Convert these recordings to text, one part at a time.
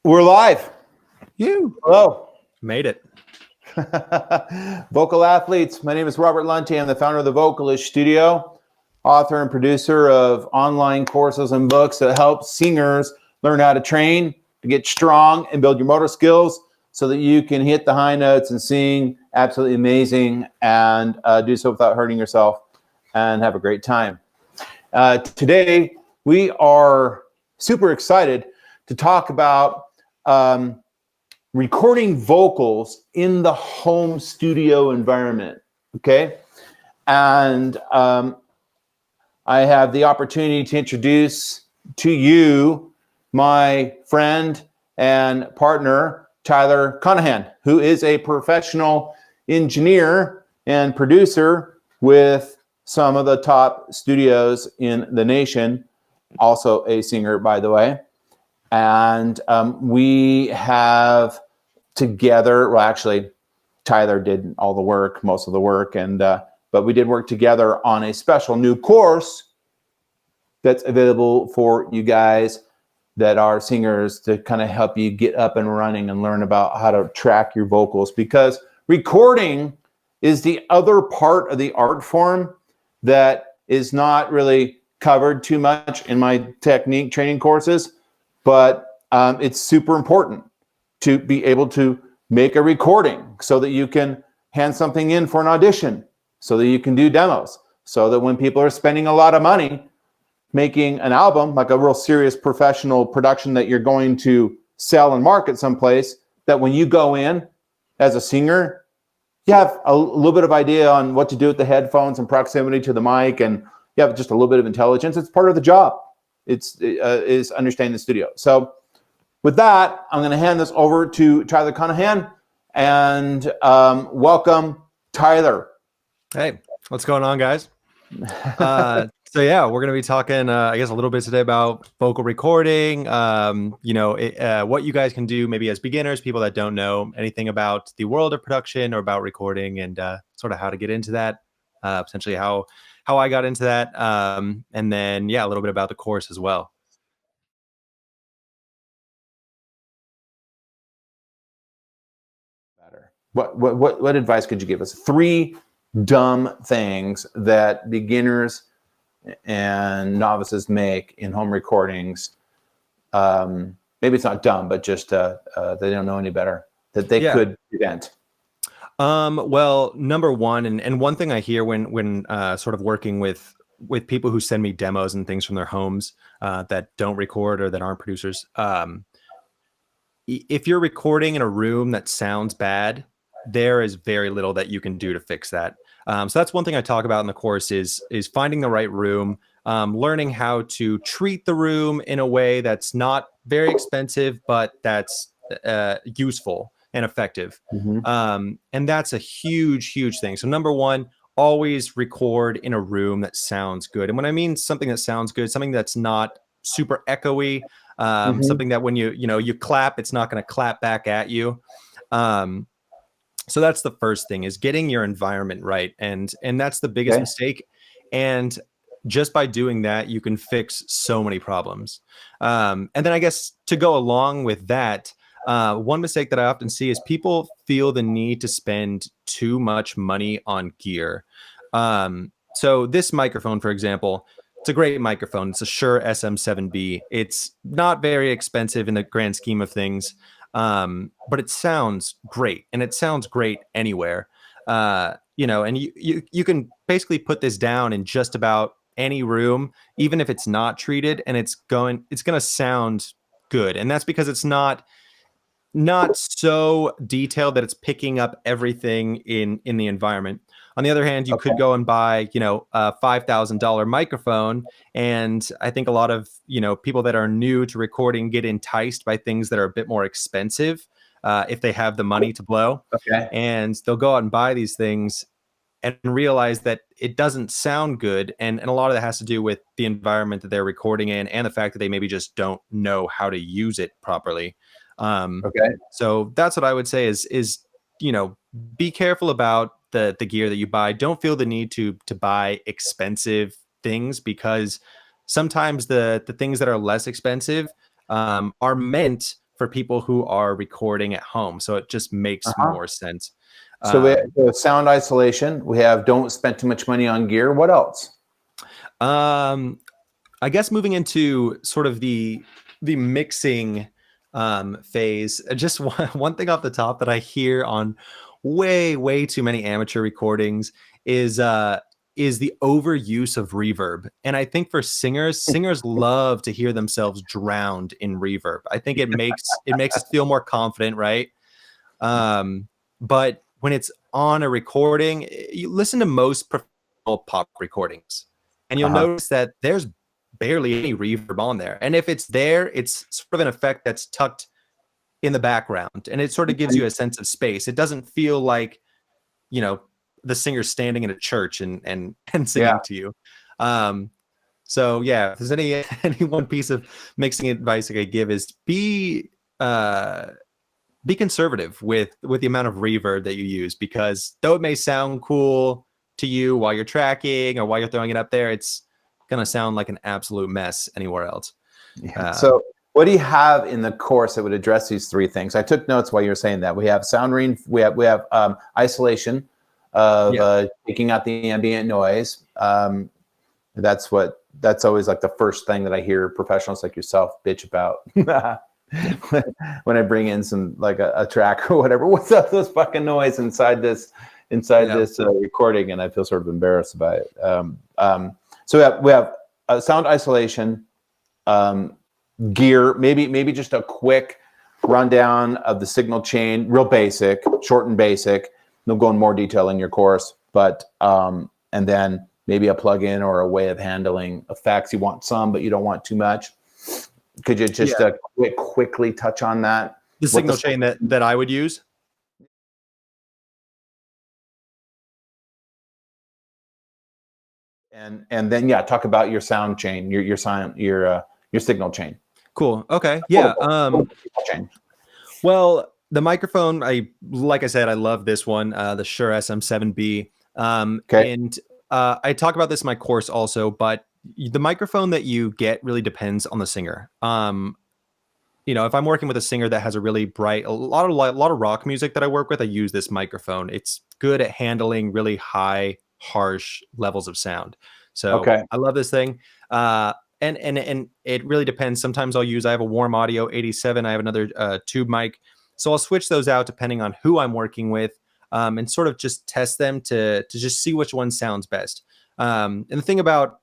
We're live. You Hello. made it. Vocal athletes. My name is Robert Lunte. I'm the founder of the Vocalist Studio, author and producer of online courses and books that help singers learn how to train, to get strong and build your motor skills so that you can hit the high notes and sing absolutely amazing and do so without hurting yourself and have a great time. Today, we are super excited to talk about recording vocals in the home studio environment, okay? And I have the opportunity to introduce to you my friend and partner, Tyler Conahan, who is a professional engineer and producer with some of the top studios in the nation, also a singer, by the way. And we have together, well, actually, Tyler did all the work, most of the work, and but we did work together on a special new course that's available for you guys that are singers to kind of help you get up and running and learn about how to track your vocals, because recording is the other part of the art form that is not really covered too much in my technique training courses. But it's super important to be able to make a recording so that you can hand something in for an audition, so that you can do demos, so that when people are spending a lot of money making an album, like a real serious professional production that you're going to sell and market someplace, that when you go in as a singer, you have a little bit of idea on what to do with the headphones and proximity to the mic, and you have just a little bit of intelligence. It's part of the job. Is understanding the studio. So with that, I'm going to hand this over to Tyler Conahan, and welcome, Tyler. Hey, what's going on, guys? So yeah, we're going to be talking, I guess, a little bit today about vocal recording. What you guys can do, maybe as beginners, people that don't know anything about the world of production or about recording, and sort of how to get into that. Potentially how I got into that, and then a little bit about the course as well. What advice could you give us? 3 dumb things that beginners and novices make in home recordings. Maybe it's not dumb, but just they don't know any better, that they could prevent. Well, number one, and one thing I hear when sort of working with people who send me demos and things from their homes that don't record or that aren't producers, if you're recording in a room that sounds bad, there is very little that you can do to fix that. So that's one thing I talk about in the course is finding the right room, learning how to treat the room in a way that's not very expensive, but that's useful and effective. Mm-hmm. And that's a huge thing. So number one, always record in a room that sounds good. And when I mean something that sounds good, something that's not super echoey, something that when you clap, it's not going to clap back at you. So that's the first thing, is getting your environment right. And that's the biggest mistake. And just by doing that, you can fix so many problems. And then I guess to go along with that, one mistake that I often see is people feel the need to spend too much money on gear. So this microphone, for example, it's a great microphone. It's a SHURE SM7B. It's not very expensive in the grand scheme of things, but it sounds great, and it sounds great anywhere. And you can basically put this down in just about any room, even if it's not treated, and it's going to sound good. And that's because it's not so detailed that it's picking up everything in the environment. On the other hand, you could go and buy, a $5,000 microphone. And I think a lot of, people that are new to recording get enticed by things that are a bit more expensive if they have the money to blow. Okay. And they'll go out and buy these things and realize that it doesn't sound good. And a lot of that has to do with the environment that they're recording in, and the fact that they maybe just don't know how to use it properly. So that's what I would say is be careful about the gear that you buy. Don't feel the need to buy expensive things, because sometimes the things that are less expensive are meant for people who are recording at home. So it just makes more sense. So we have sound isolation. We have don't spend too much money on gear. What else? I guess moving into sort of the mixing phase, just one thing off the top that I hear on way too many amateur recordings is the overuse of reverb. And I think for singers love to hear themselves drowned in reverb. I think it makes us feel more confident, right? But when it's on a recording, you listen to most professional pop recordings, and you'll notice that there's barely any reverb on there. And if it's there, it's sort of an effect that's tucked in the background, and it sort of gives you a sense of space. It doesn't feel like, you know, the singer's standing in a church and singing to you. So yeah, if there's any one piece of mixing advice I could give is be conservative with the amount of reverb that you use, because though it may sound cool to you while you're tracking or while you're throwing it up there, it's gonna sound like an absolute mess anywhere else. So what do you have in the course that would address these three things? I took notes while you were saying that. We have sound we have isolation of taking out the ambient noise. That's always like the first thing that I hear professionals like yourself bitch about when I bring in some like a track or whatever. What's up those fucking noise inside this recording? And I feel sort of embarrassed about it. So we have sound isolation, gear, maybe just a quick rundown of the signal chain, real basic, short and basic. They'll go in more detail in your course, but and then maybe a plugin or a way of handling effects. You want some, but you don't want too much. Could you just quickly touch on that? The signal chain that I would use? And then talk about your sound chain, your signal chain. Cool. Okay. Yeah. Well, the microphone, like I said, I love this one, the SHURE SM7B. And I talk about this in my course also, but the microphone that you get really depends on the singer. You know, if I'm working with a singer that has a really bright, a lot of rock music that I work with, I use this microphone. It's good at handling really high, harsh levels of sound. So I love this thing. And it really depends. Sometimes I have a Warm Audio 87. I have another tube mic. So I'll switch those out depending on who I'm working with, and sort of just test them to just see which one sounds best. And the thing about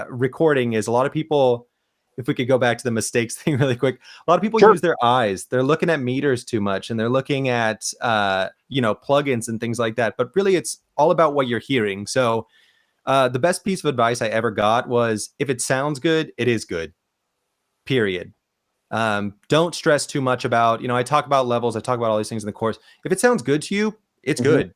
recording is a lot of people, if we could go back to the mistakes thing really quick, a lot of people use their eyes. They're looking at meters too much, and they're looking at plugins and things like that. But really, it's all about what you're hearing. So the best piece of advice I ever got was, if it sounds good, it is good. Period. Don't stress too much about, I talk about levels. I talk about all these things in the course. If it sounds good to you, it's good,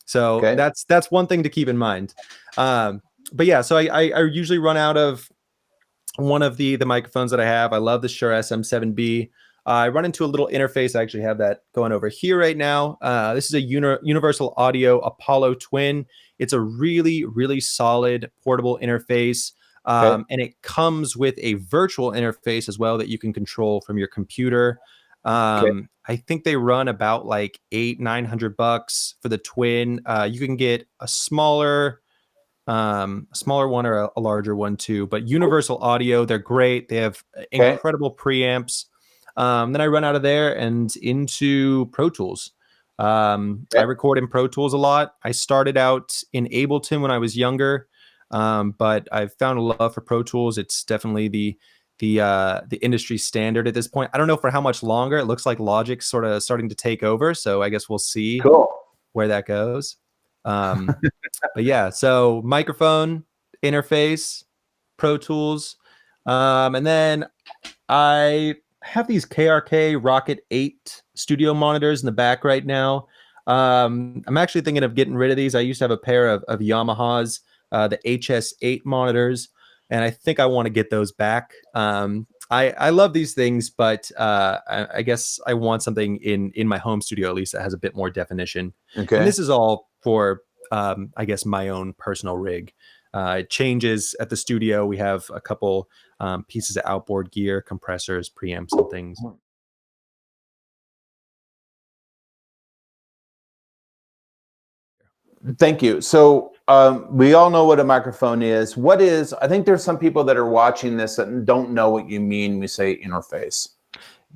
So that's one thing to keep in mind. But yeah, so I usually run out of one of the microphones that I have. I love the SHURE SM7B. I run into a little interface. I actually have that going over here right now. This is a Universal Audio Apollo Twin. It's a really, really solid portable interface. And it comes with a virtual interface as well that you can control from your computer. I think they run about like $800-900 for the twin. You can get a smaller one or a larger one too. But Universal Audio, they're great. They have incredible preamps. Then I run out of there and into Pro Tools. I record in Pro Tools a lot. I started out in Ableton when I was younger. But I've found a love for Pro Tools. It's definitely the industry standard at this point. I don't know for how much longer. It looks like Logic's sort of starting to take over, so I guess we'll see where that goes. But yeah, so microphone, interface, Pro Tools, and then I have these KRK Rocket 8 studio monitors in the back right now. I'm actually thinking of getting rid of these. I used to have a pair of Yamahas, the HS8 monitors, and I think I want to get those back. I love these things, but I guess I want something in my home studio at least that has a bit more definition. And this is all for I guess my own personal rig. It changes at the studio. We have a couple pieces of outboard gear, compressors, preamps, and things. Thank you. So we all know what a microphone is. I think there's some people that are watching this that don't know what you mean when we say interface.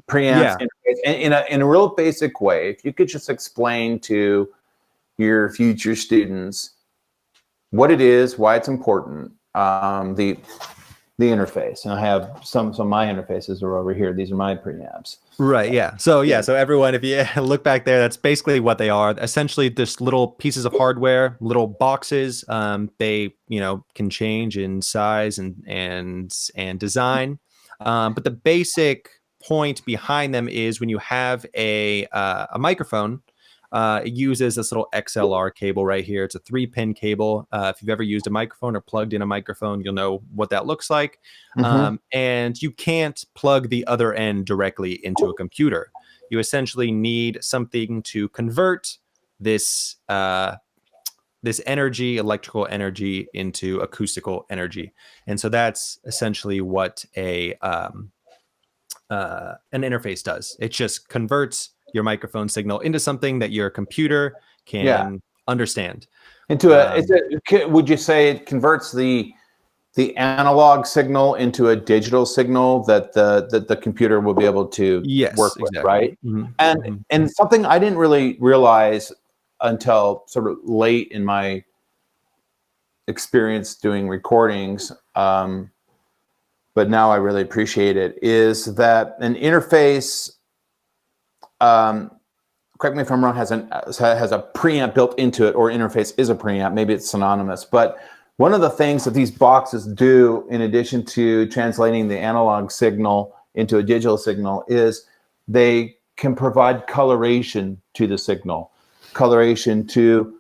Preamps, interface, in a real basic way. If you could just explain to your future students what it is, why it's important, the interface. And I have some of my interfaces are over here. These are my preamps. Right. Yeah. So everyone, if you look back there, that's basically what they are. Essentially, just little pieces of hardware, little boxes. They can change in size and design. But the basic point behind them is when you have a microphone. It uses this little XLR cable right here. It's a 3-pin cable. If you've ever used a microphone or plugged in a microphone, you'll know what that looks like. And you can't plug the other end directly into a computer. You essentially need something to convert this energy, electrical energy, into acoustical energy. And so that's essentially what an interface does. It just converts your microphone signal into something that your computer can understand. Would you say it converts the analog signal into a digital signal that the computer will be able to work with, right? And something I didn't really realize until sort of late in my experience doing recordings, but now I really appreciate it, is that an interface, correct me if I'm wrong, has a preamp built into it, or interface is a preamp. Maybe it's synonymous. But one of the things that these boxes do, in addition to translating the analog signal into a digital signal, is they can provide coloration to the signal, coloration to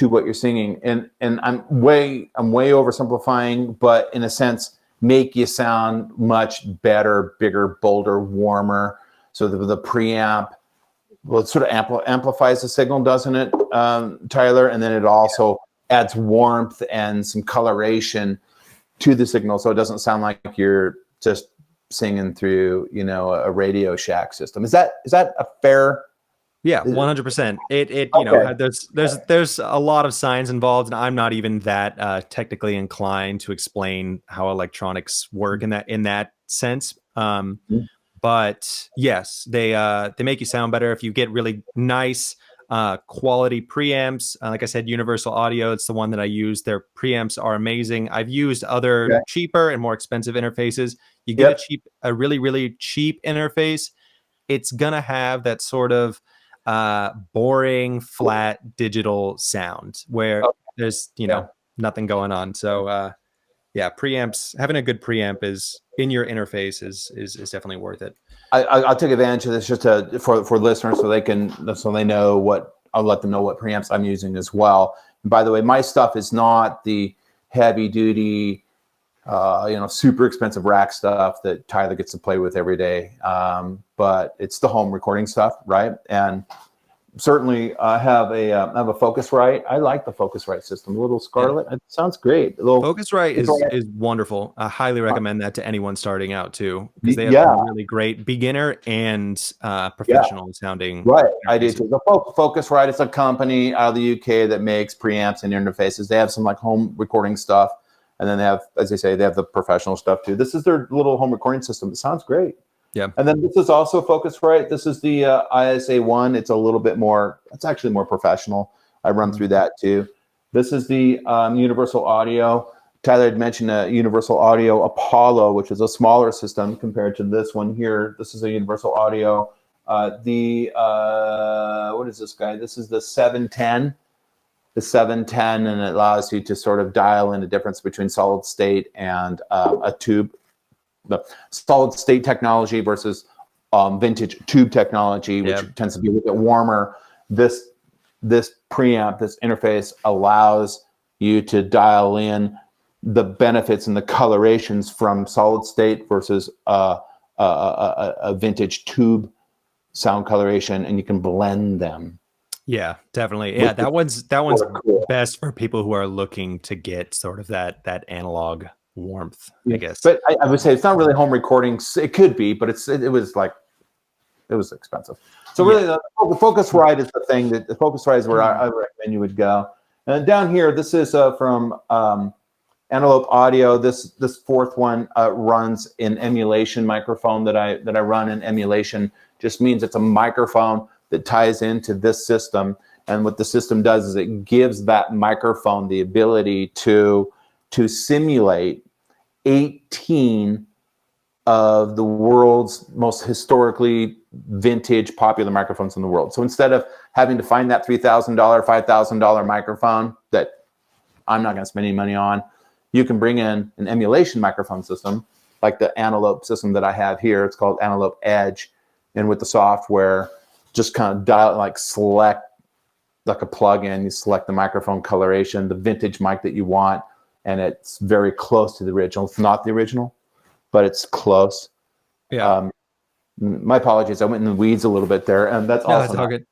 what you're singing. And I'm way oversimplifying, but in a sense, make you sound much better, bigger, bolder, warmer. So the preamp, well, it sort of amplifies the signal, doesn't it, Tyler? And then it also adds warmth and some coloration to the signal, so it doesn't sound like you're just singing through, a Radio Shack system. Is that a fair? Yeah, 100%. There's a lot of science involved, and I'm not even that technically inclined to explain how electronics work in that sense. But yes, they make you sound better if you get really nice quality preamps. Like I said, Universal Audio, it's the one that I use. Their preamps are amazing. I've used other cheaper and more expensive interfaces. You get a really, really cheap interface, it's gonna have that sort of boring, flat digital sound where there's nothing going on. So preamps, having a good preamp is in your interface is definitely worth it. I'll take advantage of this just for listeners so they know what I'll let them know what preamps I'm using as well. And by the way, my stuff is not the heavy duty, super expensive rack stuff that Tyler gets to play with every day. But it's the home recording stuff, right? And certainly I have a Focusrite. I like the Focusrite system. A little Scarlett. It sounds great. Focusrite is wonderful. I highly recommend that to anyone starting out too, because they have a really great beginner and professional sounding. Right, I do too. The Focusrite is a company out of the UK that makes preamps and interfaces. They have some like home recording stuff, and then they have, as they say, they have the professional stuff too. This is their little home recording system. It sounds great. Yeah. And then this is also Focusrite. This is the ISA1. It's a little bit more, it's actually more professional. I run through that too. This is the Universal Audio. Tyler had mentioned a Universal Audio Apollo, which is a smaller system compared to this one here. This is a Universal Audio. What is this guy? This is the 710. The 710, and it allows you to sort of dial in the difference between solid state and a tube. The solid state technology versus vintage tube technology, which tends to be a little bit warmer. This preamp, this interface allows you to dial in the benefits and the colorations from solid state versus a vintage tube sound coloration, and you can blend them. Yeah, definitely. Yeah, that one's Cool. best for people who are looking to get sort of that analog warmth, I Yeah. guess. But I would say it's not really home recordings. It could be, but it was expensive. So really, the Focusrite is the thing that the Focusrite is where I recommend you would go. And down here, this is from Antelope Audio. This fourth one runs in emulation microphone that I run in emulation. Just means it's a microphone that ties into this system. And what the system does is it gives that microphone the ability to simulate 18 of the world's most historically vintage popular microphones in the world. So instead of having to find that $3,000, $5,000 microphone that I'm not going to spend any money on, you can bring in an emulation microphone system like the Antelope system that I have here. It's called Antelope Edge. And with the software, just kind of dial, like select like a plug-in, you select the microphone coloration, the vintage mic that you want, and it's very close to the original. It's not the original, but it's close. Yeah. My apologies. I went in the weeds a little bit there, and that's also that's all good.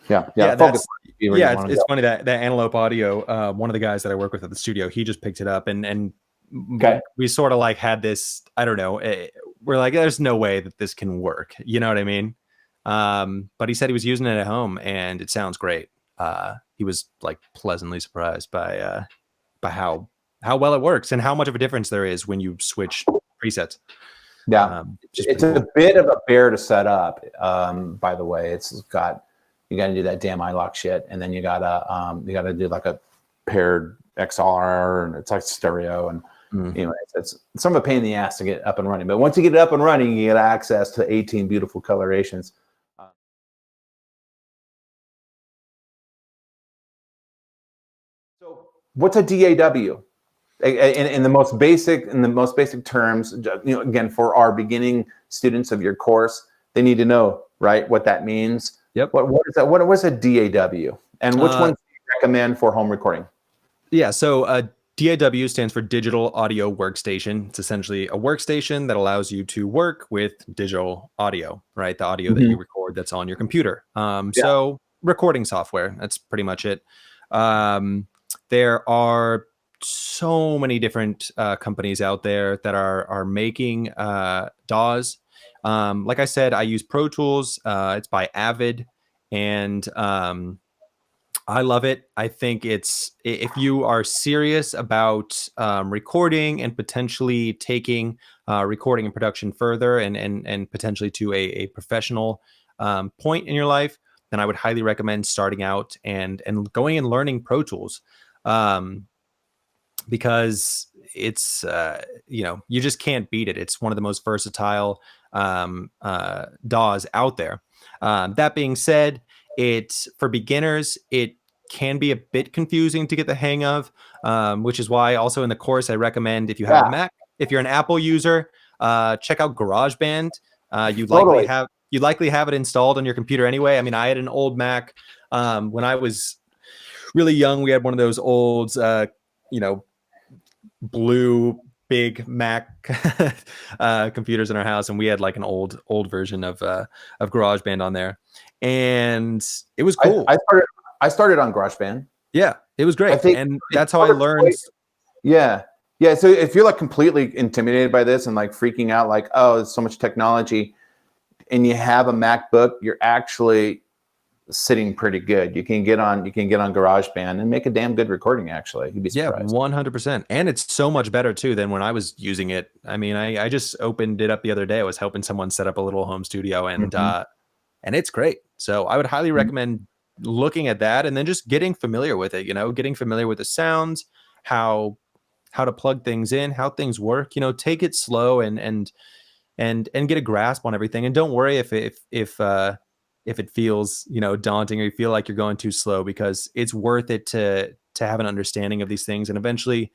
Yeah. It's funny that Antelope Audio, one of the guys that I work with at the studio, he just picked it up, and we sort of like had this. I don't know. We're like, there's no way that this can work. You know what I mean? But he said he was using it at home, and it sounds great. He was like pleasantly surprised by how well it works and how much of a difference there is when you switch presets. Yeah, it's a bit of a bear to set up. By the way, you got to do that damn iLock shit, and then you gotta do like a paired XLR, and it's like stereo, and anyway, it's some of a pain in the ass to get up and running. But once you get it up and running, you get access to 18 beautiful colorations. So, what's a DAW? In the most basic terms, again, for our beginning students of your course, they need to know, right, what that means. Yep. What is that? What is a DAW? And which ones do you recommend for home recording? Yeah. So DAW stands for Digital Audio Workstation. It's essentially a workstation that allows you to work with digital audio, right? The audio that you record that's on your computer. So recording software. That's pretty much it. There are so many different companies out there that are making DAWs. Like I said, I use Pro Tools. It's by Avid, and I love it. I think if you are serious about recording and potentially taking recording and production further and potentially to a professional point in your life, then I would highly recommend starting out and going and learning Pro Tools. Because it's you just can't beat it. It's one of the most versatile DAWs out there. That being said, it's for beginners. It can be a bit confusing to get the hang of, which is why also in the course I recommend, if you have a Mac, if you're an Apple user, check out GarageBand. You'd likely have it installed on your computer anyway. I mean, I had an old Mac when I was really young. We had one of those old blue big Mac computers in our house, and we had like an old version of GarageBand on there, and it was cool. I started on GarageBand. Yeah, it was great, and that's how I learned. Yeah. So if you're like completely intimidated by this and like freaking out, like, oh, there's so much technology, and you have a MacBook, you're actually sitting pretty good. You can get on GarageBand and make a damn good recording. Actually, you'd be surprised. 100%, and it's so much better too than when I was using it. I mean, I just opened it up the other day. I was helping someone set up a little home studio, and it's great. So I would highly recommend looking at that and then just getting familiar with it. Getting familiar with the sounds, how to plug things in, how things work. Take it slow and get a grasp on everything. And don't worry if it feels daunting or you feel like you're going too slow, because it's worth it to have an understanding of these things, and eventually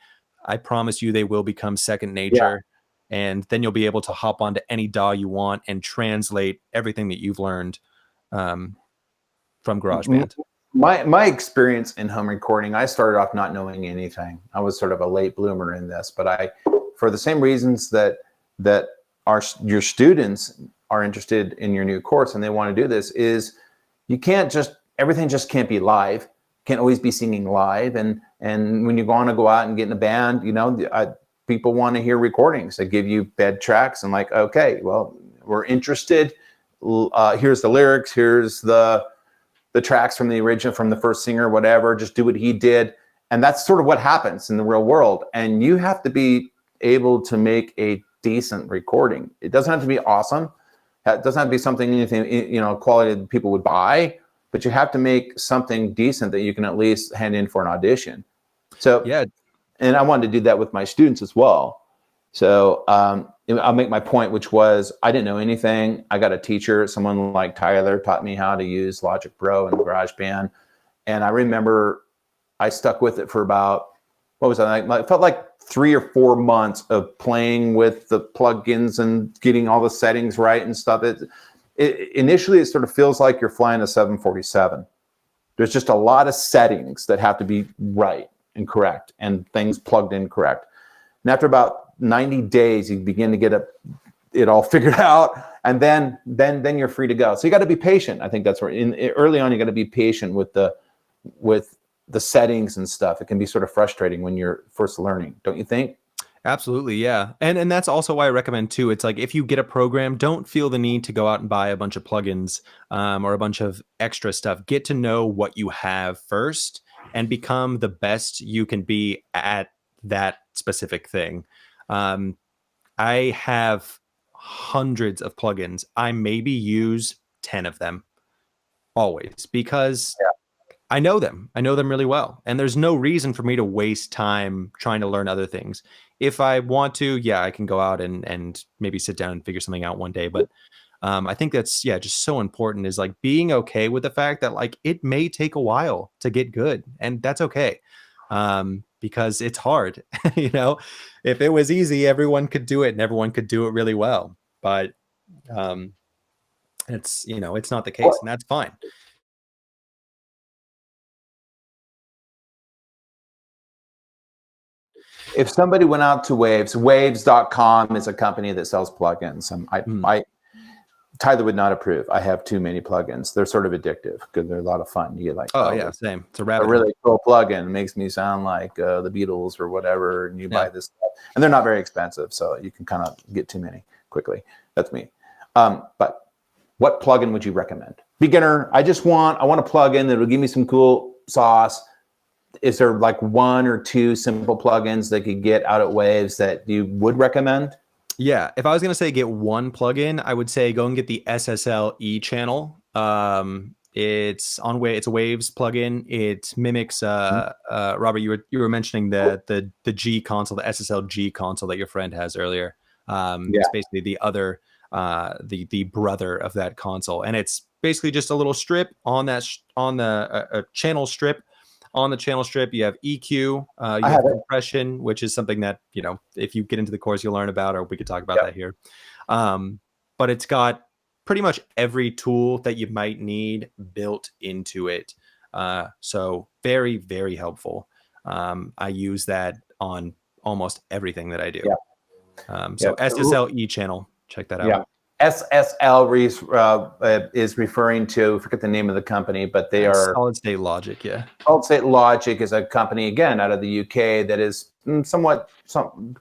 I promise you they will become second nature, and then you'll be able to hop onto any DAW you want and translate everything that you've learned from GarageBand. My experience in home recording, I started off not knowing anything. I was sort of a late bloomer in this, but for the same reasons that your students are interested in your new course and they want to do this, is you can't just everything just can't be live. Can't always be singing live. And when you want to go out and get in a band, you know, people want to hear recordings. They give you bed tracks and like, okay, well, we're interested. Here's the lyrics. Here's the tracks from the original, from the first singer, whatever. Just do what he did. And that's sort of what happens in the real world. And you have to be able to make a decent recording. It doesn't have to be awesome. It doesn't have to be something, anything, you know, quality that people would buy, but you have to make something decent that you can at least hand in for an audition. So, yeah. And I wanted to do that with my students as well. So I'll make my point, which was I didn't know anything. I got a teacher, someone like Tyler taught me how to use Logic Pro and GarageBand. And I remember I stuck with it for about, what was that? It felt like 3 or 4 months of playing with the plugins and getting all the settings right and stuff. Initially, it sort of feels like you're flying a 747. There's just a lot of settings that have to be right and correct and things plugged in correct. And after about 90 days, you begin to get it all figured out, and then you're free to go. So you got to be patient. I think that's where early on you got to be patient with the settings and stuff. It can be sort of frustrating when you're first learning, don't you think? Absolutely, yeah. And that's also why I recommend too. It's like if you get a program, don't feel the need to go out and buy a bunch of plugins or a bunch of extra stuff. Get to know what you have first and become the best you can be at that specific thing. I have hundreds of plugins. I maybe use 10 of them always because I know them. I know them really well. And there's no reason for me to waste time trying to learn other things. If I want to, yeah, I can go out and maybe sit down and figure something out one day. But I think that's, just so important is like being okay with the fact that like it may take a while to get good. And that's okay. Because it's hard. You know, if it was easy, everyone could do it and everyone could do it really well. But it's, it's not the case, and that's fine. If somebody went out to waves.com is a company that sells plugins. Tyler would not approve. I have too many plugins. They're sort of addictive because they're a lot of fun. You get like, same. It's a really cool plugin. It makes me sound like the Beatles or whatever. And you buy this stuff, and they're not very expensive, so you can kind of get too many quickly. That's me. But what plugin would you recommend? Beginner. I want a plugin that will give me some cool sauce. Is there like 1 or 2 simple plugins that could get out at Waves that you would recommend? Yeah, if I was gonna say get one plugin, I would say go and get the SSL E channel. It's a Waves plugin. It mimics Robert, you were mentioning the G console, the SSL G console that your friend has earlier. It's basically the other the brother of that console, and it's basically just a little strip on that a channel strip. On the channel strip, you have EQ, you have compression, which is something that, if you get into the course, you'll learn about, or we could talk about that here. But it's got pretty much every tool that you might need built into it. So very, very helpful. I use that on almost everything that I do. SSL E channel, check that out. Yeah. SSL is referring to, I forget the name of the company, but they are Solid State Logic. Yeah. Solid State Logic is a company, again, out of the UK that is somewhat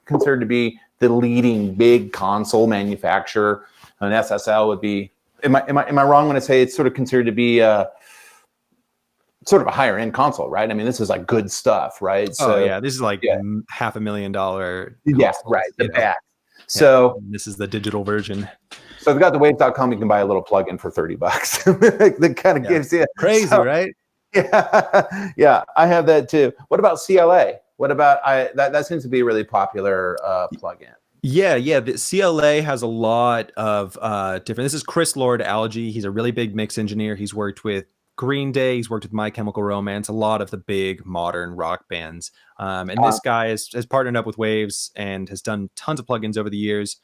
considered to be the leading big console manufacturer. And SSL would be, am I wrong when I say it's sort of considered to be sort of a higher end console, right? I mean, this is like good stuff, right? So, this is like $500,000. Yeah, right. The back. So this is the digital version. So if you've got the waves.com, you can buy a little plugin for $30. That kind of gives you crazy, right? Yeah. Yeah, I have that too. What about CLA? What about that seems to be a really popular plugin. Yeah. The CLA has a lot of different. This is Chris Lord-Alge. He's a really big mix engineer. He's worked with Green Day. He's worked with My Chemical Romance, a lot of the big modern rock bands. And this guy has partnered up with Waves and has done tons of plugins over the years.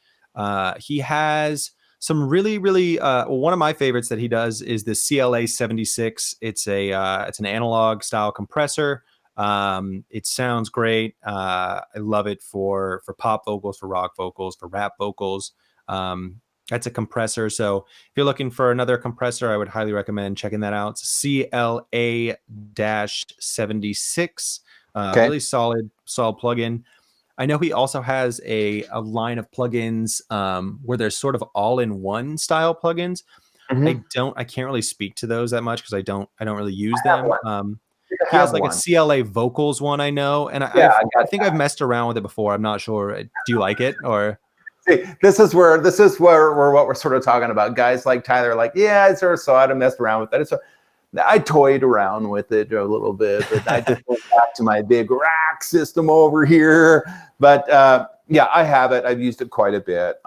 He has some really, really, one of my favorites that he does is the CLA 76. It's an analog style compressor. It sounds great. I love it for pop vocals, for rock vocals, for rap vocals. That's a compressor. So if you're looking for another compressor, I would highly recommend checking that out. It's CLA-76. Okay. Really solid plugin. I know he also has a line of plugins where there's sort of all-in-one style plugins. Mm-hmm. I can't really speak to those that much because I don't really use them. He Have has like one. a CLA vocals one, I know, and Yeah, I think I've messed around with it before. I'm not sure. Do you like it or? See, this is where what we're sort of talking about. Guys like Tyler, like, yeah, I sort of saw it and messed around with it. I toyed around with it a little bit, but I just went back to my big rack system over here. But yeah, I have it. I've used it quite a bit.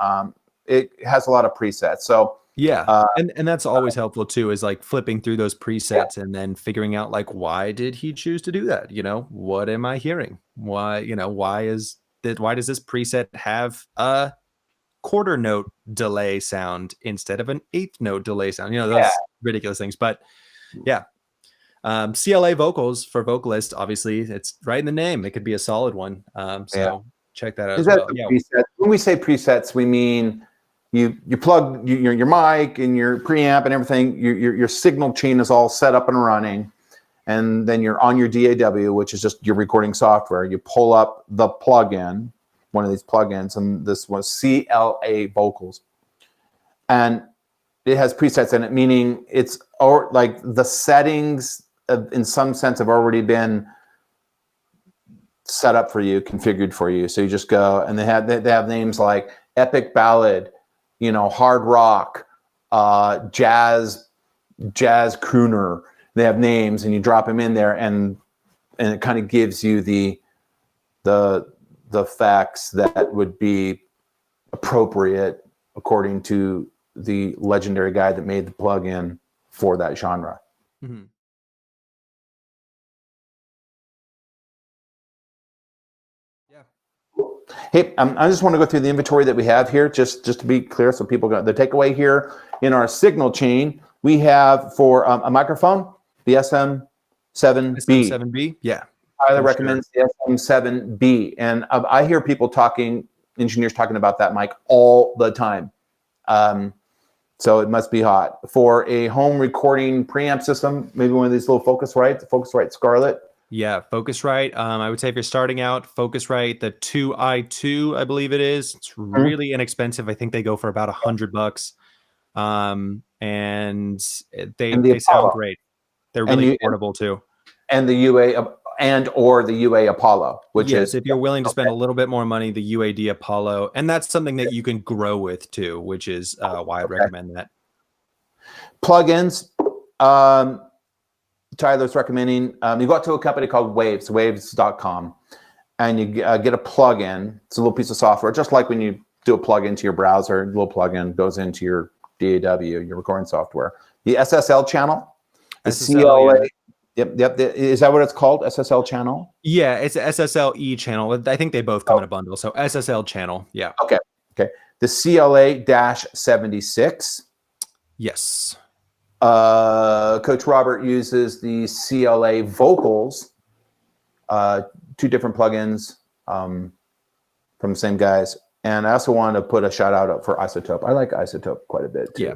It has a lot of presets. So yeah, and that's always helpful too, is like flipping through those presets and then figuring out like, why did he choose to do that? What am I hearing? Why does this preset have a quarter note delay sound instead of an eighth note delay sound? Those ridiculous things. But yeah, CLA vocals for Vocalist, obviously it's right in the name. It could be a solid one. So check that out as well. Yeah. Presets. When we say presets, we mean you plug your mic and your preamp and everything. Your signal chain is all set up and running, and then you're on your DAW, which is just your recording software. You pull up the plugin, one of these plugins, and this was CLA Vocals, and it has presets in it, meaning it's like the settings in some sense have already been set up for you, configured for you. So you just go, and they have names like epic ballad, hard rock, jazz crooner. They have names, and you drop them in there, and it kind of gives you the facts that would be appropriate according to the legendary guy that made the plugin for that genre. Mm-hmm. Hey, I just want to go through the inventory that we have here, just to be clear, so people got the takeaway here. In our signal chain, we have for a microphone, the SM7B. SM7B, yeah. Tyler recommends the SM7B, and I hear people engineers talking about that mic all the time. So it must be hot. For a home recording preamp system, maybe one of these little Focusrite Scarlett. Yeah, Focusrite. I would say if you're starting out, Focusrite, the 2i2, I believe it is. It's really inexpensive. I think they go for about $100. And they sound great. They're really portable too. And the UA or the UA Apollo, which is, if you're willing to spend a little bit more money, the UAD Apollo, and that's something that you can grow with too, which is why I'd recommend that. Plugins. Tyler's recommending, you go out to a company called waves.com, and you get a plugin. It's a little piece of software, just like when you do a plugin to your browser, a little plugin goes into your DAW, your recording software. The SSL channel, the CLA. Yep. Is that what it's called? SSL channel? Yeah, it's an SSL-E channel. I think they both come in a bundle. So SSL channel. Yeah. Okay. The CLA-76. Yes. Coach Robert uses the CLA Vocals, 2 different plugins from the same guys. And I also wanted to put a shout out for Isotope. I like Isotope quite a bit too. Yeah.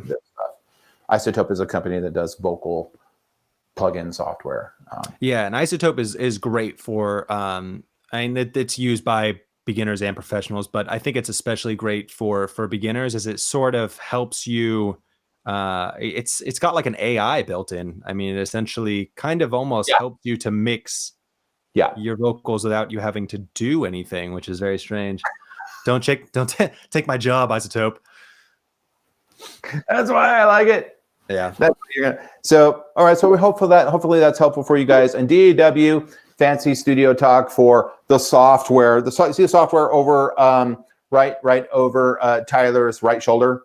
Isotope is a company that does vocal plugin software. Yeah, and Isotope is great for, it's used by beginners and professionals, but I think it's especially great for beginners, as it sort of helps you. It's got like an AI built in. I mean, it essentially kind of almost helps you to mix your vocals without you having to do anything, which is very strange. Don't take my job, Isotope. That's why I like it. Yeah. So, all right. So hopefully that's helpful for you guys. And DAW, fancy studio talk for the software. See the software over right over Tyler's right shoulder.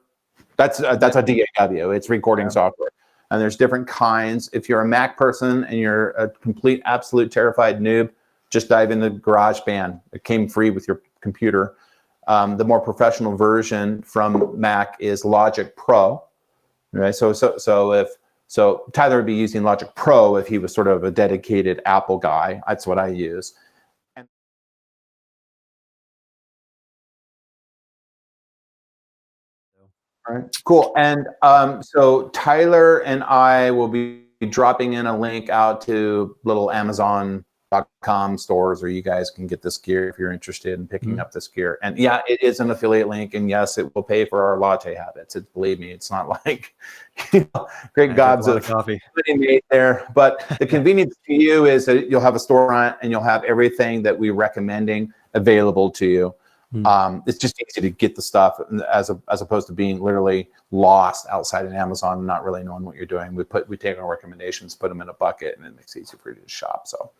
That's a DAW. It's recording software, and there's different kinds. If you're a Mac person and you're a complete, absolute terrified noob, just dive into GarageBand. It came free with your computer. The more professional version from Mac is Logic Pro. Right. So Tyler would be using Logic Pro if he was sort of a dedicated Apple guy. That's what I use. All right, cool. And so Tyler and I will be dropping in a link out to little Amazon.com stores where you guys can get this gear if you're interested in picking up this gear. And yeah, it is an affiliate link, and yes, it will pay for our latte habits. Believe me, it's not like great gobs of coffee made there. But the convenience to you is that you'll have a storefront and you'll have everything that we're recommending available to you. It's just easy to get the stuff as opposed to being literally lost outside in Amazon and not really knowing what you're doing. We take our recommendations, put them in a bucket, and it makes it easy for you to shop. So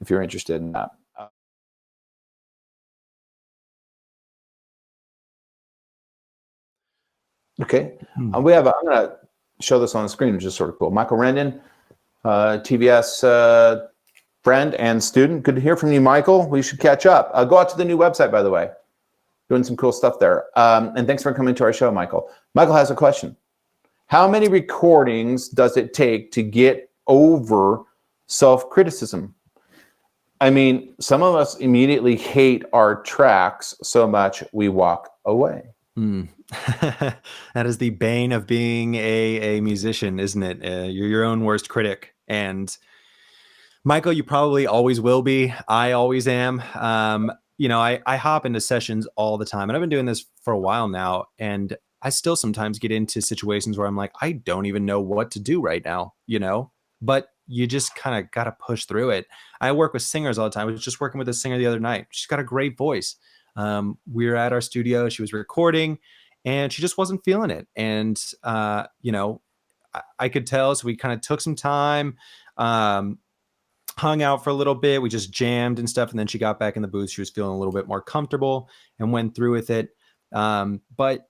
if you're interested in that. Okay. I'm going to show this on the screen, which is sort of cool. Michael Rendon, TVS friend and student. Good to hear from you, Michael. We should catch up. Go out to the new website, by the way. Doing some cool stuff there. And thanks for coming to our show, Michael. Michael has a question. How many recordings does it take to get over self-criticism? I mean, some of us immediately hate our tracks so much we walk away. That is the bane of being a musician, isn't it? You're your own worst critic. And Michael, you probably always will be. I always am. I hop into sessions all the time, and I've been doing this for a while now. And I still sometimes get into situations where I'm like, I don't even know what to do right now, but you just kind of got to push through it. I work with singers all the time. I was just working with a singer the other night. She's got a great voice. We were at our studio, she was recording, and she just wasn't feeling it. And, I could tell, so we kind of took some time, hung out for a little bit. We just jammed and stuff. And then she got back in the booth. She was feeling a little bit more comfortable and went through with it. But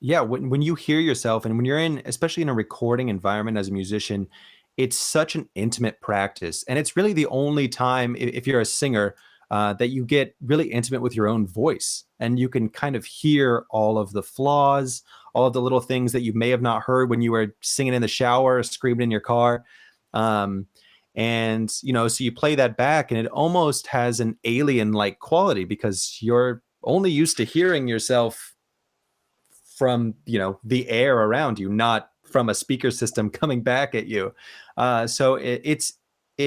when you hear yourself, and when you're especially in a recording environment as a musician, it's such an intimate practice. And it's really the only time, if you're a singer, that you get really intimate with your own voice, and you can kind of hear all of the flaws, all of the little things that you may have not heard when you were singing in the shower or screaming in your car. So you play that back, and it almost has an alien-like quality because you're only used to hearing yourself from, the air around you, not from a speaker system coming back at you. So it's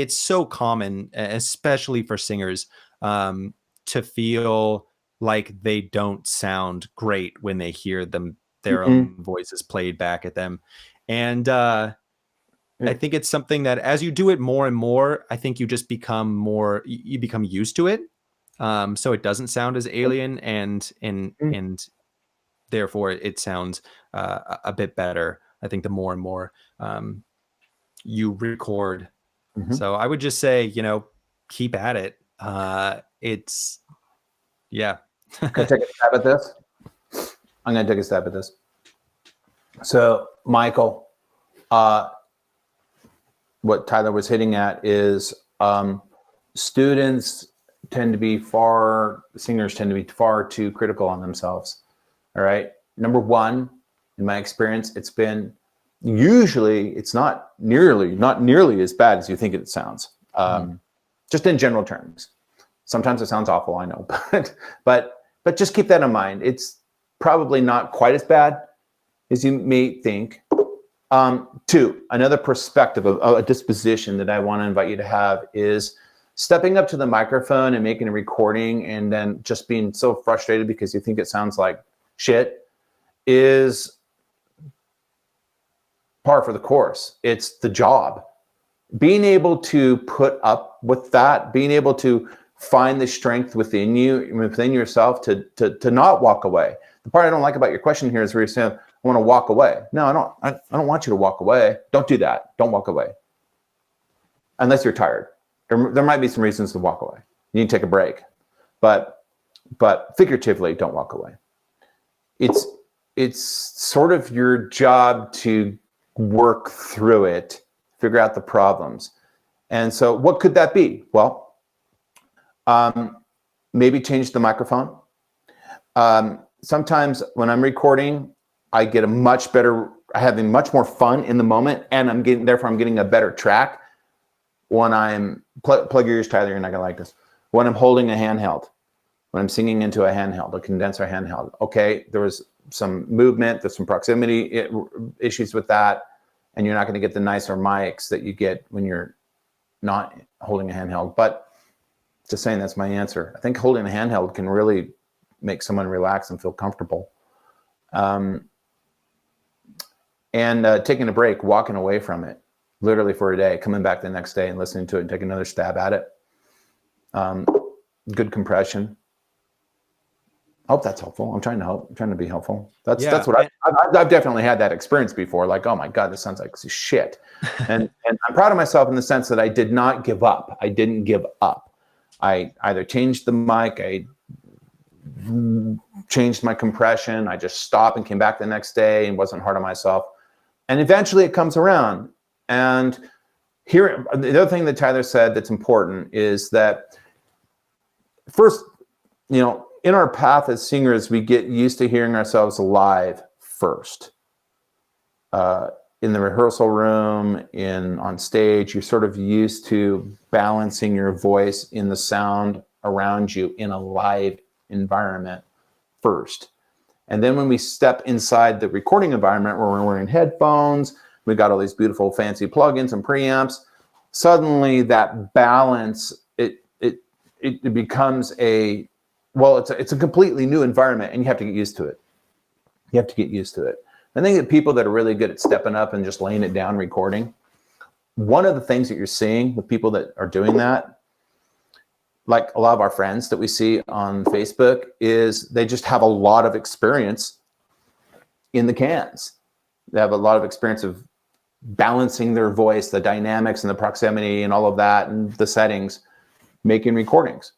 so common, especially for singers, to feel like they don't sound great when they hear their own voices played back at them. And I think it's something that as you do it more and more, I think you just become used to it. So it doesn't sound as alien, and therefore it sounds a bit better. I think the more and more you record. So I would just say, keep at it. Can I take a stab at this? I'm going to take a stab at this. So, Michael, what Tyler was hitting at is singers tend to be far too critical on themselves. All right. Number one, in my experience, it's not nearly as bad as you think it sounds. Just in general terms. Sometimes it sounds awful, I know, but just keep that in mind. It's probably not quite as bad as you may think. Two, another perspective of a disposition that I want to invite you to have is stepping up to the microphone and making a recording and then just being so frustrated because you think it sounds like shit is par for the course. It's the job. Being able to put up with that, being able to find the strength within yourself to not walk away. The part I don't like about your question here is where you're saying, I want to walk away. No, I don't want you to walk away. Don't do that. Don't walk away. Unless you're tired. There might be some reasons to walk away. You need to take a break. But figuratively, don't walk away. It's sort of your job to work through it, figure out the problems. And so what could that be? Well, maybe change the microphone. Sometimes when I'm recording, I get having much more fun in the moment, and I'm getting a better track when I'm, plug your ears, Tyler, you're not gonna like this. When I'm holding a handheld, when I'm singing into a handheld, a condenser handheld. Okay, there was some movement, there's some proximity issues with that, and you're not going to get the nicer mics that you get when you're not holding a handheld. But just saying, that's my answer. I think holding a handheld can really make someone relax and feel comfortable. And taking a break, walking away from it, literally for a day, coming back the next day and listening to it and taking another stab at it. Good compression. I hope that's helpful. I'm trying to help. I'm trying to be helpful. That's what I've definitely had that experience before. Like, oh my God, this sounds like shit. and I'm proud of myself in the sense that I did not give up. I didn't give up. I either changed the mic, I changed my compression, I just stopped and came back the next day and wasn't hard on myself. And eventually it comes around. And here, the other thing that Tyler said that's important is that first, you know, in our path as singers, we get used to hearing ourselves live first. In the rehearsal room, on stage, you're sort of used to balancing your voice in the sound around you in a live environment first. And then when we step inside the recording environment where we're wearing headphones, we got all these beautiful fancy plugins and preamps, suddenly that balance, it becomes it's a completely new environment, and you have to get used to it. You have to get used to it. I think that people that are really good at stepping up and just laying it down recording, one of the things that you're seeing with people that are doing that, like a lot of our friends that we see on Facebook, is they just have a lot of experience in the cans. They have a lot of experience of balancing their voice, the dynamics and the proximity and all of that, and the settings, making recordings.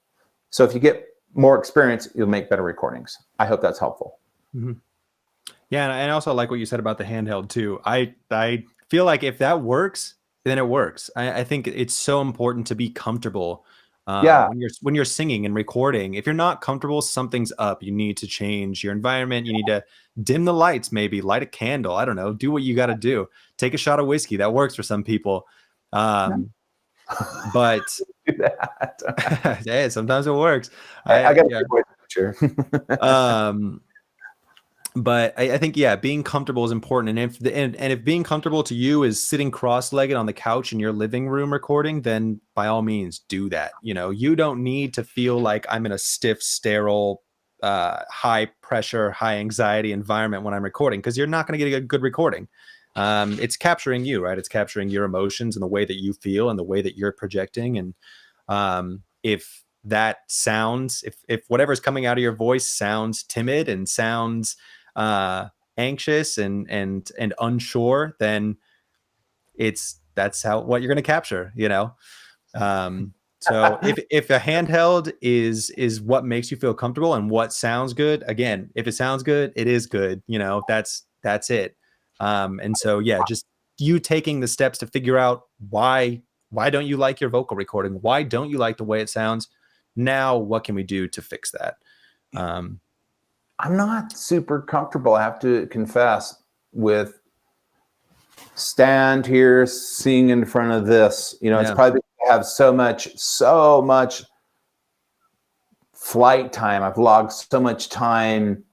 So if you get more experience, you'll make better recordings. I hope that's helpful. Mm-hmm. Yeah, and I also like what you said about the handheld too. I feel like if that works, then it works. I think it's so important to be comfortable. When you're singing and recording. If you're not comfortable, something's up. You need to change your environment. You need to dim the lights, maybe light a candle. I don't know. Do what you got to do. Take a shot of whiskey. That works for some people. But do that. yeah, sometimes it works. I got a voice picture. But I think, yeah, being comfortable is important. And if being comfortable to you is sitting cross-legged on the couch in your living room recording, then by all means do that. You know, you don't need to feel like I'm in a stiff, sterile, high pressure, high anxiety environment when I'm recording, because you're not going to get a good recording. It's capturing you, right? It's capturing your emotions and the way that you feel and the way that you're projecting. And if that sounds, if whatever's coming out of your voice sounds timid and sounds anxious and unsure, then that's what you're going to capture, you know? So if a handheld is what makes you feel comfortable and what sounds good, again, if it sounds good, it is good, you know, that's it. And so, yeah, just you taking the steps to figure out why don't you like your vocal recording? Why don't you like the way it sounds? Now, what can we do to fix that? I'm not super comfortable, I have to confess, with stand here, sing in front of this. You know, it's probably because I have so much flight time. I've logged so much time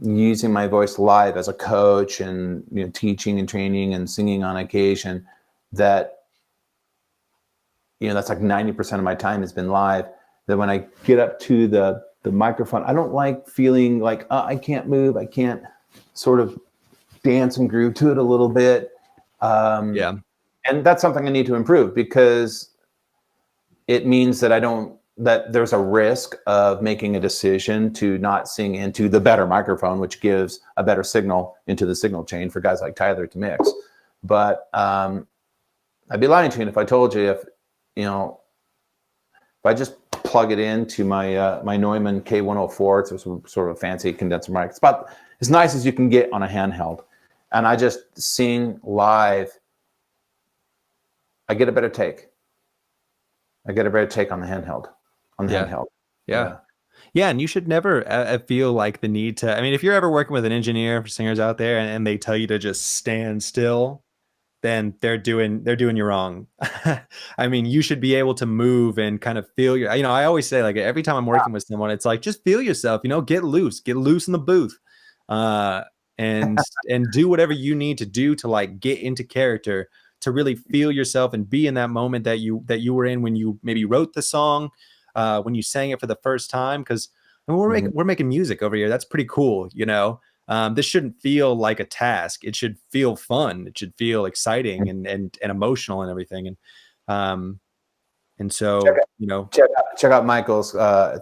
using my voice live as a coach and, you know, teaching and training and singing on occasion, that, you know, that's like 90% of my time has been live. That when I get up to the microphone, I don't like feeling like I can't move. I can't sort of dance and groove to it a little bit. And that's something I need to improve, because it means that there's a risk of making a decision to not sing into the better microphone, which gives a better signal into the signal chain for guys like Tyler to mix. But I'd be lying to you if I told you, if I just plug it into my Neumann K104, it's sort of a fancy condenser mic. It's about as nice as you can get on a handheld, and I just sing live, I get a better take. I get a better take on the handheld. Handheld. Yeah. And you should never feel like the need to. I mean, if you're ever working with an engineer, for singers out there, and they tell you to just stand still, then they're doing you wrong. I mean, you should be able to move and kind of feel your, I always say, like, every time I'm working with someone, it's like, just feel yourself, get loose in the booth, and do whatever you need to do to like get into character, to really feel yourself and be in that moment that you were in when you maybe wrote the song, when you sang it for the first time. Because we're making music over here. That's pretty cool, This shouldn't feel like a task. It should feel fun. It should feel exciting and emotional and everything. And so, check out Michael's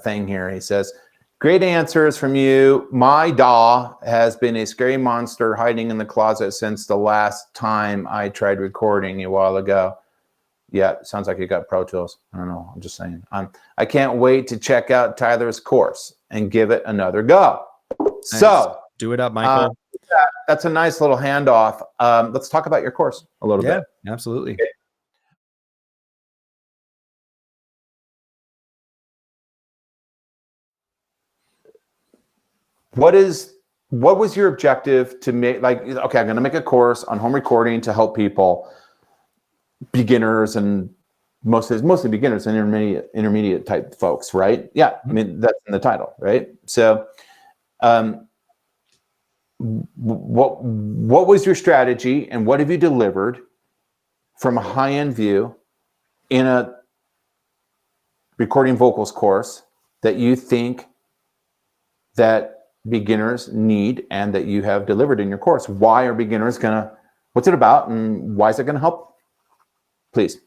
thing here. He says, "Great answers from you. My DAW has been a scary monster hiding in the closet since the last time I tried recording a while ago." Yeah, sounds like you got Pro Tools. I don't know. I'm just saying. I can't wait to check out Tyler's course and give it another go. Nice. So do it up, Michael. That's a nice little handoff. Let's talk about your course a little bit. Absolutely. Okay. What was your objective to make, like, okay, I'm going to make a course on home recording to help people, beginners and mostly beginners and intermediate type folks, right? Yeah. I mean, that's in the title, right? So, what was your strategy and what have you delivered from a high-end view in a recording vocals course that you think that beginners need and that you have delivered in your course? Why are beginners what's it about and why is it gonna help? Please.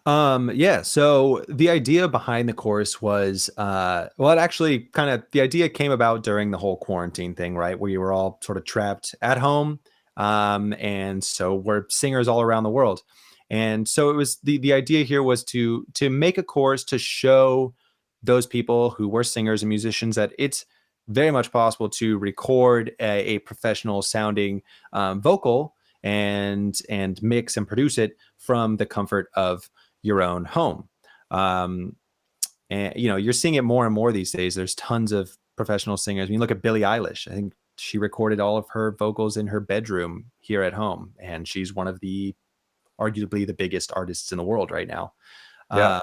So the idea behind the course was, it actually the idea came about during the whole quarantine thing, right? Where you were all sort of trapped at home. And so we're singers all around the world. And so it was, the idea here was to make a course to show those people who were singers and musicians that it's very much possible to record a professional sounding vocal and mix and produce it from the comfort of your own home. And you're seeing it more and more these days. There's tons of professional singers. When you look at Billie Eilish, I think she recorded all of her vocals in her bedroom here at home, and she's one of the arguably the biggest artists in the world right now. Yeah.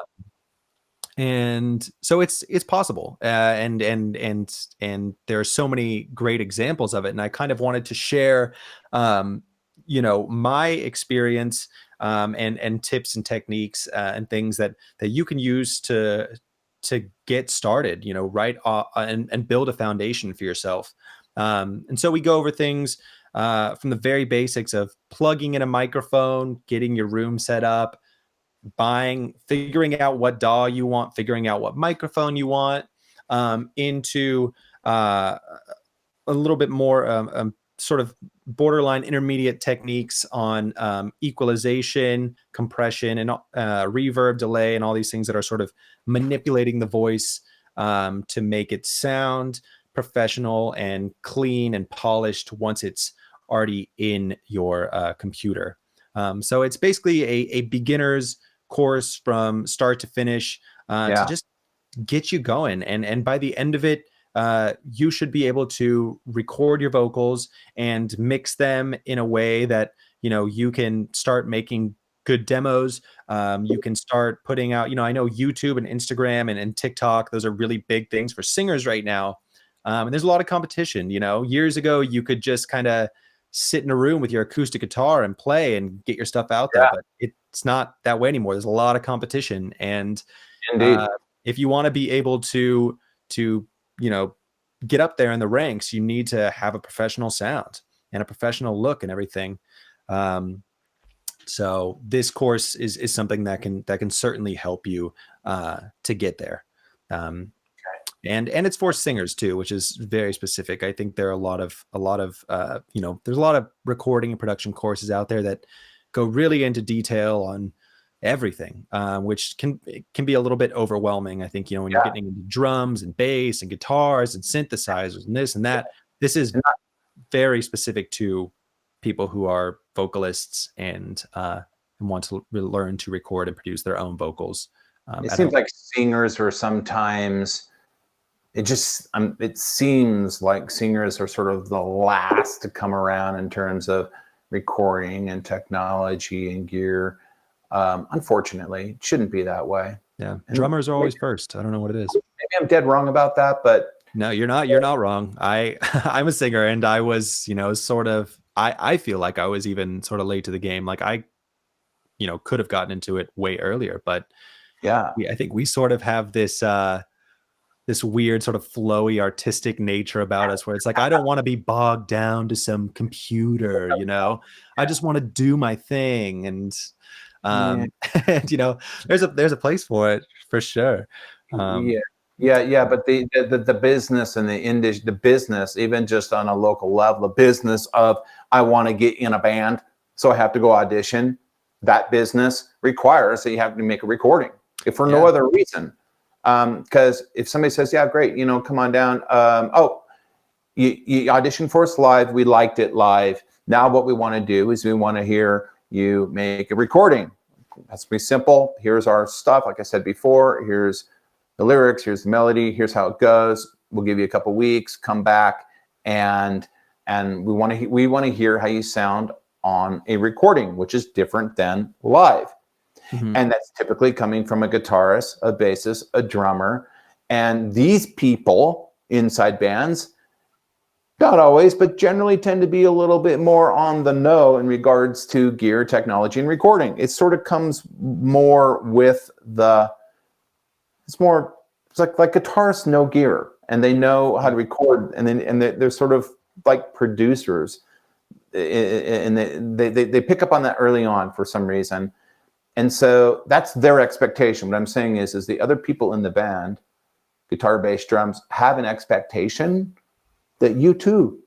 And so it's possible, and there are so many great examples of it. And I kind of wanted to share, my experience, and tips and techniques, and things that you can use to get started, right, and build a foundation for yourself. And so we go over things from the very basics of plugging in a microphone, getting your room set up, figuring out what DAW you want, figuring out what microphone you want, into a little bit more sort of borderline intermediate techniques on equalization, compression, and reverb, delay, and all these things that are sort of manipulating the voice to make it sound professional and clean and polished once it's already in your computer. So it's basically a beginner's course from start to finish, to just get you going. And by the end of it, you should be able to record your vocals and mix them in a way that, you can start making good demos. You can start putting out, I know YouTube and Instagram and TikTok, those are really big things for singers right now. And there's a lot of competition. Years ago, you could just kind of sit in a room with your acoustic guitar and play and get your stuff out there, but it's not that way anymore. There's a lot of competition. And if you want to be able to get up there in the ranks, you need to have a professional sound and a professional look and everything. So this course is something that can certainly help you to get there. And it's for singers too, which is very specific. I think there are a lot of there's a lot of recording and production courses out there that go really into detail on everything, which can be a little bit overwhelming. I think, when you're getting into drums and bass and guitars and synthesizers and this and that, this is very specific to people who are vocalists and want to learn to record and produce their own vocals. It seems like singers are sometimes, it seems like singers are sort of the last to come around in terms of recording and technology and gear. Unfortunately, it shouldn't be that way. Yeah, drummers are always first. I don't know what it is. Maybe I'm dead wrong about that, but no, you're not. You're not wrong. I'm a singer, and I was, sort of. I feel like I was even sort of late to the game. Like I, could have gotten into it way earlier, but yeah, I think we sort of have this this weird sort of flowy artistic nature about us, where it's like I don't want to be bogged down to some computer. I just want to do my thing, and and there's a place for it for sure. Yeah. But the business and the business, even just on a local level, the business of I want to get in a band, so I have to go audition. That business requires that you have to make a recording, if for no other reason. Because if somebody says, "Yeah, great, come on down," you auditioned for us live. We liked it live. Now what we want to do is we want to hear you make a recording. That's pretty simple. Here's our stuff. Like I said before, here's the lyrics, here's the melody, here's how it goes. We'll give you a couple weeks, come back, and we want to hear how you sound on a recording, which is different than live. Mm-hmm. And that's typically coming from a guitarist, a bassist, a drummer. And these people inside bands, not always, but generally tend to be a little bit more on the know in regards to gear, technology, and recording. It sort of comes more with it's like guitarists know gear and they know how to record, and they're sort of like producers, and they pick up on that early on for some reason. And so that's their expectation. What I'm saying is the other people in the band, guitar, bass, drums, have an expectation that you too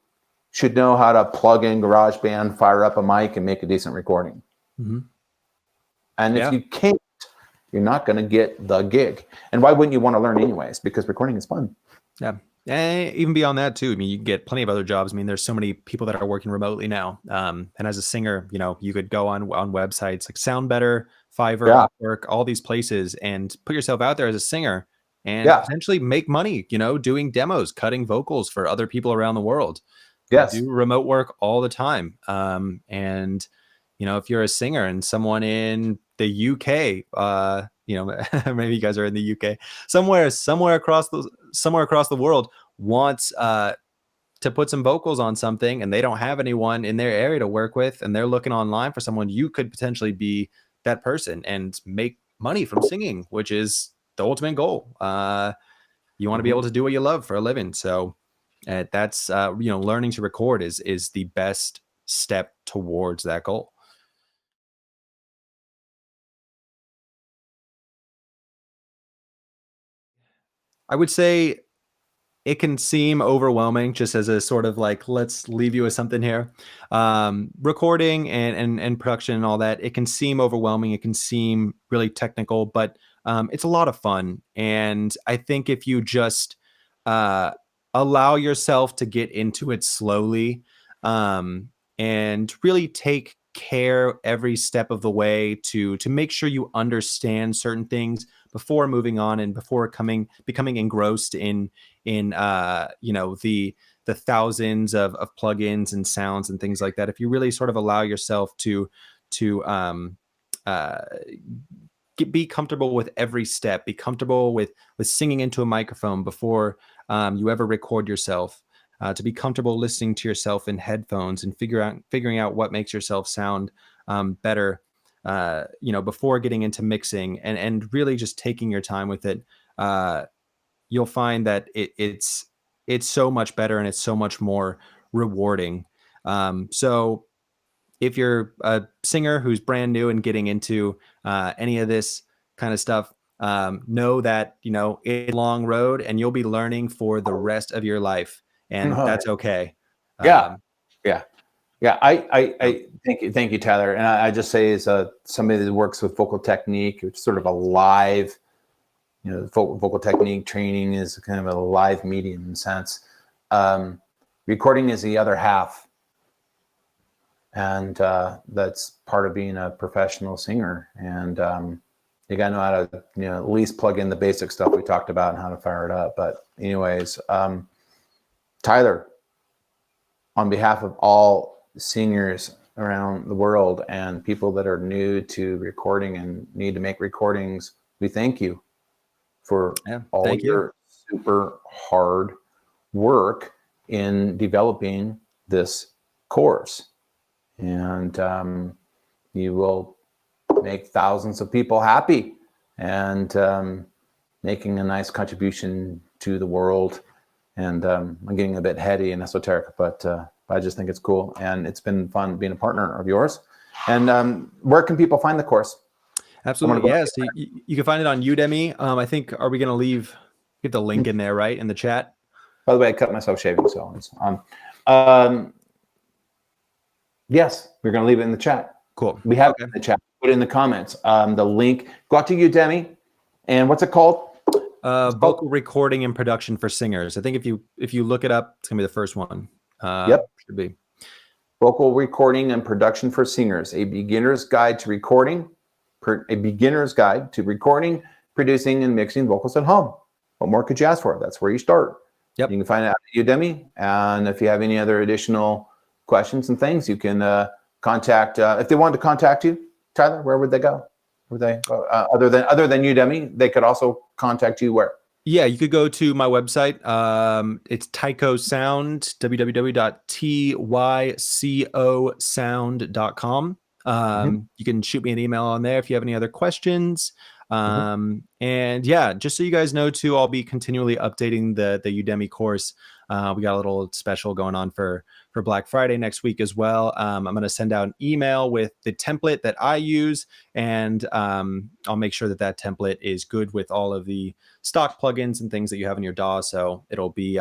should know how to plug in GarageBand, fire up a mic, and make a decent recording. Mm-hmm. And if you can't, you're not going to get the gig. And why wouldn't you want to learn anyways? Because recording is fun. Yeah. And even beyond that too, I mean, you get plenty of other jobs. I mean, there's so many people that are working remotely now. And as a singer, you could go on websites like Sound Better, Fiverr, Upwork, all these places, and put yourself out there as a singer and potentially make money, doing demos, cutting vocals for other people around the world. Yes. I do remote work all the time. And if you're a singer and someone in the UK, maybe you guys are in the UK, somewhere across the world wants to put some vocals on something, and they don't have anyone in their area to work with, and they're looking online for someone, you could potentially be that person and make money from singing, which is the ultimate goal. You want to be able to do what you love for a living. So that's learning to record is the best step towards that goal. I would say it can seem overwhelming, just as a sort of like, let's leave you with something here. Recording and production and all that, it can seem overwhelming. It can seem really technical, but it's a lot of fun. And I think if you just allow yourself to get into it slowly and really take care every step of the way to make sure you understand certain things before moving on and before becoming engrossed in the thousands of plugins and sounds and things like that. If you really sort of allow yourself to be comfortable with every step, be comfortable with singing into a microphone before you ever record yourself, to be comfortable listening to yourself in headphones and figuring out what makes yourself sound better, before getting into mixing and really just taking your time with it, you'll find that it's so much better and it's so much more rewarding. So if you're a singer who's brand new and getting into any of this kind of stuff, know that, it's a long road and you'll be learning for the rest of your life. And that's okay. Yeah. I thank you, Tyler. And I just say, as somebody that works with vocal technique, it's sort of a live, vocal technique training is kind of a live medium in a sense. Recording is the other half, and that's part of being a professional singer. And you gotta know how to, at least plug in the basic stuff we talked about and how to fire it up. But anyways, Tyler, on behalf of all singers around the world and people that are new to recording and need to make recordings, we thank you for all your super hard work in developing this course. And you will make thousands of people happy and making a nice contribution to the world. And I'm getting a bit heady and esoteric, but I just think it's cool. And it's been fun being a partner of yours. And where can people find the course? Absolutely. Yes. You can find it on Udemy. I think, are we going to get the link in there, right? In the chat? By the way, I cut myself shaving, so it's on. Yes, we're going to leave it in the chat. Cool. We have it in the chat. Put it in the comments. The link. Go out to Udemy. And what's it called? Vocal recording and production for singers. I think if you look it up, it's gonna be the first one. Yep. Should be. Vocal recording and production for singers. A beginner's guide to recording. Producing, and mixing vocals at home. What more could you ask for? That's where you start. Yep. You can find it at Udemy. And if you have any other additional questions and things, you can contact. If they wanted to contact you, Tyler, where would they go? Would they other than Udemy? They could also contact you where? Yeah, you could go to my website. It's Tycho Sound, www.tycosound.com. You can shoot me an email on there if you have any other questions. And yeah, just so you guys know too, I'll be continually updating the Udemy course. We got a little special going on for Black Friday next week as well. I'm going to send out an email with the template that I use, and I'll make sure that template is good with all of the stock plugins and things that you have in your DAW. So it'll be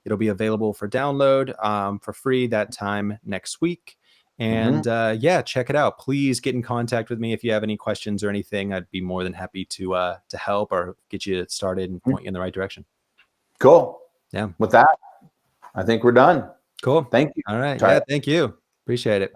available for download for free that time next week. And yeah, check it out. Please get in contact with me if you have any questions or anything. I'd be more than happy to help or get you started and point you in the right direction. Cool. Yeah. With that, I think we're done. Cool. Thank you. All right. Yeah, thank you. Appreciate it.